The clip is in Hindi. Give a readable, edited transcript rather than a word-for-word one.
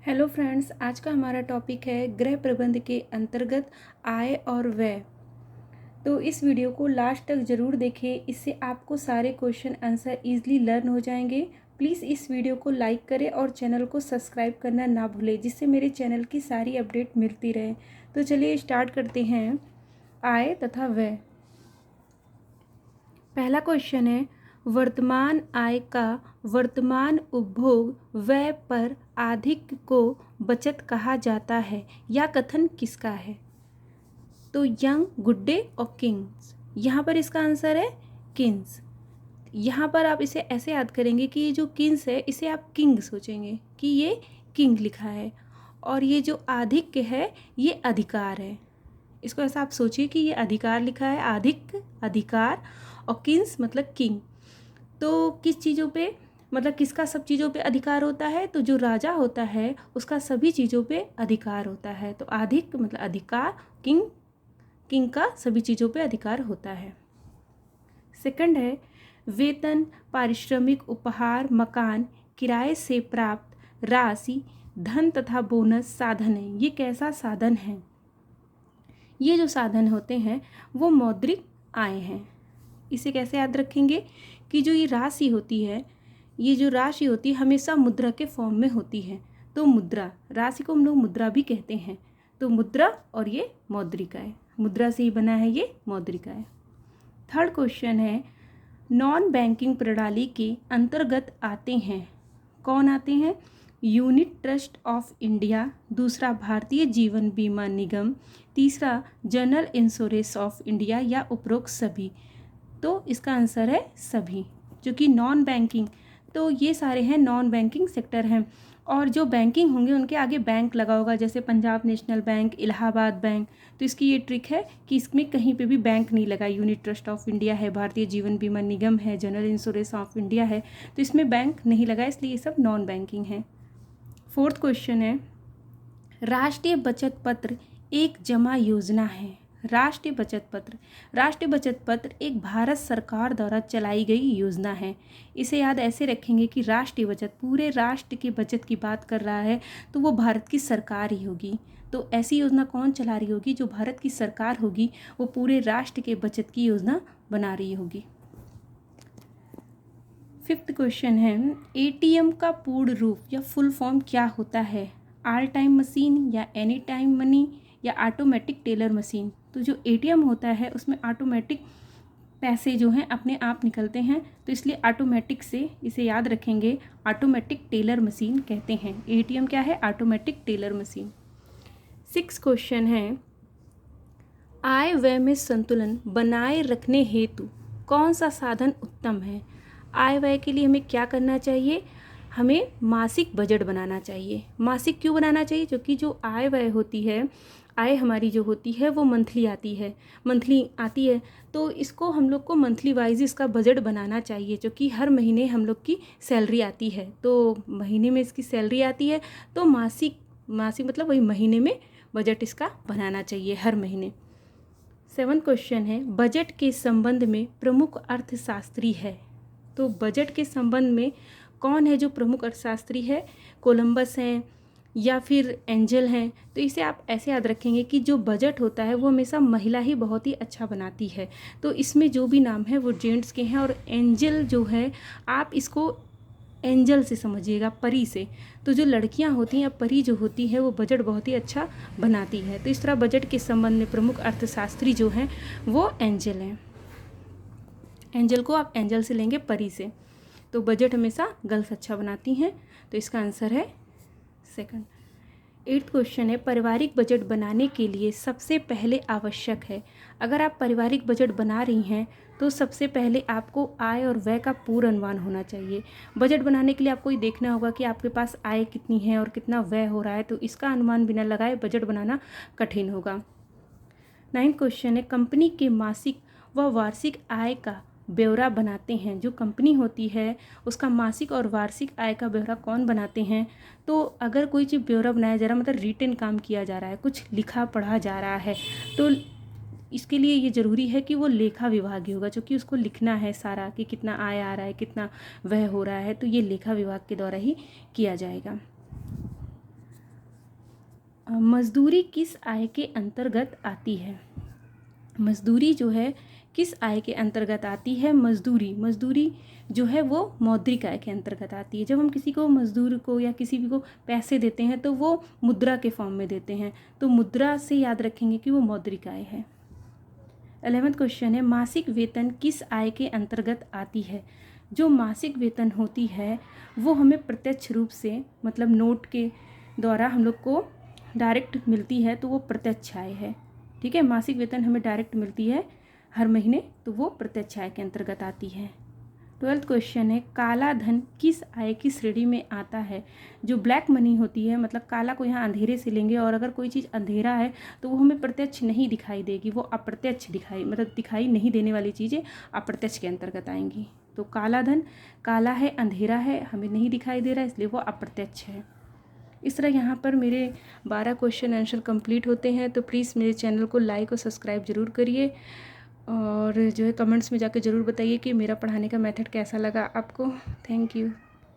हेलो फ्रेंड्स, आज का हमारा टॉपिक है गृह प्रबंध के अंतर्गत आय और व्यय। तो इस वीडियो को लास्ट तक ज़रूर देखें, इससे आपको सारे क्वेश्चन आंसर इजीली लर्न हो जाएंगे। प्लीज़ इस वीडियो को लाइक करें और चैनल को सब्सक्राइब करना ना भूलें, जिससे मेरे चैनल की सारी अपडेट मिलती रहे। तो चलिए स्टार्ट करते हैं आय तथा व्यय। पहला क्वेश्चन है, वर्तमान आय का वर्तमान उपभोग व्यय पर अधिक को बचत कहा जाता है। यह कथन किसका है? तो यंग, गुड्डे और किंग्स। यहाँ पर इसका आंसर है किंग्स। यहाँ पर आप इसे ऐसे याद करेंगे कि ये जो किंग्स है इसे आप किंग सोचेंगे कि ये किंग लिखा है, और ये जो अधिक है ये अधिकार है। इसको ऐसा आप सोचिए कि ये अधिकार लिखा है, अधिक अधिकार, और किंग्स मतलब किंग। तो किस चीज़ों पे, मतलब किसका सब चीज़ों पे अधिकार होता है? तो जो राजा होता है उसका सभी चीज़ों पे अधिकार होता है। तो अधिक मतलब अधिकार, किंग, किंग का सभी चीज़ों पे अधिकार होता है। सेकंड है, वेतन, पारिश्रमिक, उपहार, मकान, किराए से प्राप्त राशि, धन तथा बोनस साधन है। ये कैसा साधन है? ये जो साधन होते हैं वो मौद्रिक आय हैं। इसे कैसे याद रखेंगे कि जो ये राशि होती है, ये जो राशि होती है हमेशा मुद्रा के फॉर्म में होती है। तो मुद्रा, राशि को हम लोग मुद्रा भी कहते हैं। तो मुद्रा और ये मौद्रिक आय, मुद्रा से ही बना है ये मौद्रिक आय। थर्ड क्वेश्चन है, नॉन बैंकिंग प्रणाली के अंतर्गत आते हैं। कौन आते हैं? यूनिट ट्रस्ट ऑफ इंडिया, दूसरा भारतीय जीवन बीमा निगम, तीसरा जनरल इंश्योरेंस ऑफ इंडिया, या उपरोक्त सभी। तो इसका आंसर है सभी, जो कि नॉन बैंकिंग। तो ये सारे हैं नॉन बैंकिंग सेक्टर हैं, और जो बैंकिंग होंगे उनके आगे बैंक लगा होगा, जैसे Punjab national bank, Allahabad bank. तो इसकी ये ट्रिक है कि इसमें कहीं पे भी बैंक नहीं लगा। यूनिट ट्रस्ट ऑफ इंडिया है, भारतीय जीवन बीमा निगम है, जनरल इंश्योरेंस ऑफ इंडिया है, तो इसमें बैंक नहीं लगा, इसलिए ये सब नॉन बैंकिंग है। फोर्थ क्वेश्चन है, राष्ट्रीय बचत पत्र एक जमा योजना है। राष्ट्रीय बचत पत्र, राष्ट्रीय बचत पत्र एक भारत सरकार द्वारा चलाई गई योजना है। इसे याद ऐसे रखेंगे कि राष्ट्रीय बचत, पूरे राष्ट्र की बचत की बात कर रहा है तो वो भारत की सरकार ही होगी। तो ऐसी योजना कौन चला रही होगी? जो भारत की सरकार होगी वो पूरे राष्ट्र के बचत की योजना बना रही होगी। फिफ्थ क्वेश्चन है, एटीएम का पूर्ण रूप या फुल फॉर्म क्या होता है? ऑल टाइम मशीन, या एनी टाइम मनी, या ऑटोमेटिक टेलर मशीन। तो जो एटीएम होता है उसमें ऑटोमेटिक पैसे जो हैं अपने आप निकलते हैं, तो इसलिए ऑटोमेटिक से इसे याद रखेंगे, ऑटोमेटिक टेलर मशीन कहते हैं। एटीएम क्या है? Automatic teller machine. Six question है, आय व्यय में संतुलन बनाए रखने हेतु कौन सा साधन उत्तम है? आय व्यय के लिए हमें क्या करना चाहिए? हमें मासिक बजट बनाना चाहिए। मासिक क्यों बनाना चाहिए? क्योंकि जो आय व्यय होती है, आय हमारी जो होती है वो मंथली आती है, मंथली आती है। तो इसको हम लोग को मंथली वाइज इसका बजट बनाना चाहिए, क्योंकि हर महीने हम लोग की सैलरी आती है, तो महीने में इसकी सैलरी आती है, तो मासिक, मासिक मतलब वही महीने में बजट इसका बनाना चाहिए हर महीने। सेवन क्वेश्चन है, बजट के संबंध में प्रमुख अर्थशास्त्री है। तो बजट के संबंध में कौन है जो प्रमुख अर्थशास्त्री है? कोलंबस हैं या फिर एंजल हैं। तो इसे आप ऐसे याद रखेंगे कि जो बजट होता है वो हमेशा महिला ही बहुत ही अच्छा बनाती है। तो इसमें जो भी नाम है वो जेंट्स के हैं, और एंजल जो है आप इसको एंजल से समझिएगा, परी से। तो जो लड़कियां होती हैं, परी जो होती है, वो बजट बहुत ही अच्छा बनाती है। तो इस तरह बजट के संबंध में प्रमुख अर्थशास्त्री जो हैं वो एंजल हैं। एंजल को आप एंजल से लेंगे, परी से। तो बजट हमेशा गर्ल्स अच्छा बनाती हैं, तो इसका आंसर है सेकंड। एट्थ क्वेश्चन है, पारिवारिक बजट बनाने के लिए सबसे पहले आवश्यक है। अगर आप पारिवारिक बजट बना रही हैं तो सबसे पहले आपको आय और व्यय का पूर्ण अनुमान होना चाहिए। बजट बनाने के लिए आपको ये देखना होगा कि आपके पास आय कितनी है और कितना व्यय हो रहा है, तो इसका अनुमान बिना लगाए बजट बनाना कठिन होगा। नाइन्थ क्वेश्चन है, कंपनी के मासिक व वार्षिक आय का ब्यौरा बनाते हैं। जो कंपनी होती है उसका मासिक और वार्षिक आय का ब्यौरा कौन बनाते हैं? तो अगर कोई चीज़ ब्यौरा बनाया जा रहा है, मतलब रिटन काम किया जा रहा है, कुछ लिखा पढ़ा जा रहा है, तो इसके लिए ये ज़रूरी है कि वो लेखा विभाग ही होगा, क्योंकि उसको लिखना है सारा कि कितना आय आ रहा है, कितना व्यय हो रहा है, तो ये लेखा विभाग के द्वारा ही किया जाएगा। मजदूरी किस आय के अंतर्गत आती है? मजदूरी जो है किस आय के अंतर्गत आती है? मजदूरी जो है वो मौद्रिक आय के अंतर्गत आती है। जब हम किसी को, मजदूर को या किसी भी को पैसे देते हैं तो वो मुद्रा के फॉर्म में देते हैं, तो मुद्रा से याद रखेंगे कि वो मौद्रिक आय है। 11वां क्वेश्चन है, मासिक वेतन किस आय के अंतर्गत आती है? जो मासिक वेतन होती है वो हमें प्रत्यक्ष रूप से, मतलब नोट के द्वारा हम लोग को डायरेक्ट मिलती है, तो वो प्रत्यक्ष आय है। ठीक है, मासिक वेतन हमें डायरेक्ट मिलती है हर महीने, तो वो प्रत्यक्ष आय के अंतर्गत आती है। 12वां क्वेश्चन है, काला धन किस आय की श्रेणी में आता है? जो ब्लैक मनी होती है, मतलब काला को यहाँ अंधेरे से लेंगे, और अगर कोई चीज़ अंधेरा है तो वो हमें प्रत्यक्ष नहीं दिखाई देगी, वो अप्रत्यक्ष दिखाई नहीं देने वाली चीज़ें अप्रत्यक्ष के अंतर्गत आएंगी। तो काला धन काला है, अंधेरा है, हमें नहीं दिखाई दे रहा है, इसलिए वो अप्रत्यक्ष है। इस तरह यहाँ पर मेरे 12 क्वेश्चन आंसर कंप्लीट होते हैं। तो प्लीज़ मेरे चैनल को लाइक और सब्सक्राइब ज़रूर करिए, और जो है कमेंट्स में जाकर ज़रूर बताइए कि मेरा पढ़ाने का मेथड कैसा लगा आपको। Thank you.